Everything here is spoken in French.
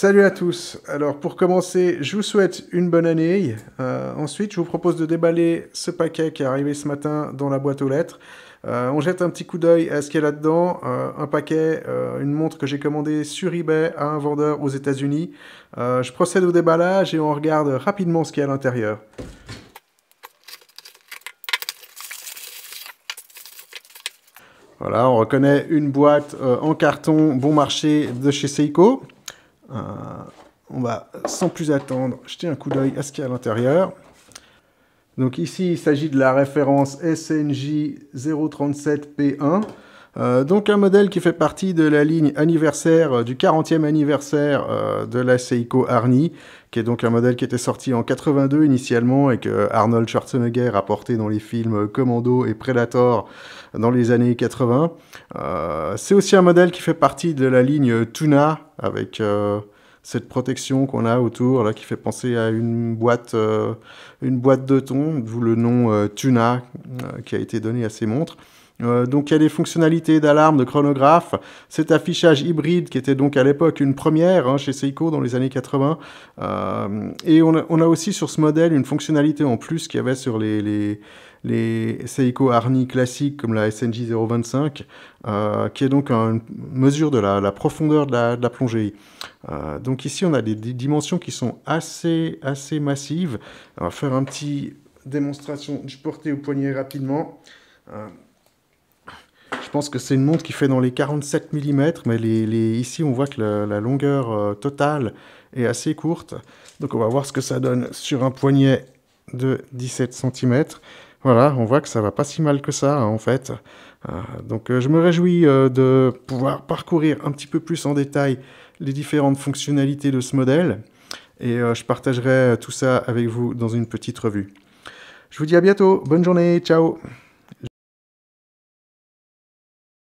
Salut à tous. Alors pour commencer, je vous souhaite une bonne année. Ensuite, je vous propose de déballer ce paquet qui est arrivé ce matin dans la boîte aux lettres. On jette un petit coup d'œil à ce qu'il y a là-dedans. Un paquet, une montre que j'ai commandée sur eBay à un vendeur aux États-Unis. Je procède au déballage et on regarde rapidement ce qu'il y a à l'intérieur. Voilà, on reconnaît une boîte en carton bon marché de chez Seiko. On va sans plus attendre jeter un coup d'œil à ce qu'il y a à l'intérieur. Donc ici il s'agit de la référence SNJ 037P1. Donc un modèle qui fait partie de la ligne anniversaire du 40e anniversaire de la Seiko Arnie, qui est donc un modèle qui était sorti en 82 initialement et que Arnold Schwarzenegger a porté dans les films Commando et Predator dans les années 80. C'est aussi un modèle qui fait partie de la ligne Tuna avec cette protection qu'on a autour, là, qui fait penser à une boîte de thon, d'où le nom Tuna qui a été donné à ces montres. Donc il y a des fonctionnalités d'alarme, de chronographe, cet affichage hybride qui était donc à l'époque une première chez Seiko dans les années 80. Et on a aussi sur ce modèle une fonctionnalité en plus qu'il y avait sur les Seiko Arnie classiques comme la SNJ 025, qui est donc une mesure de la profondeur de la plongée. Donc ici on a des dimensions qui sont assez massives. On va faire un petit démonstration du porté au poignet rapidement. Je pense que c'est une montre qui fait dans les 47 mm, mais ici on voit que la longueur totale est assez courte. Donc on va voir ce que ça donne sur un poignet de 17 cm. Voilà, on voit que ça va pas si mal que ça en fait. Donc je me réjouis de pouvoir parcourir un petit peu plus en détail les différentes fonctionnalités de ce modèle. Et je partagerai tout ça avec vous dans une petite revue. Je vous dis à bientôt, bonne journée, ciao!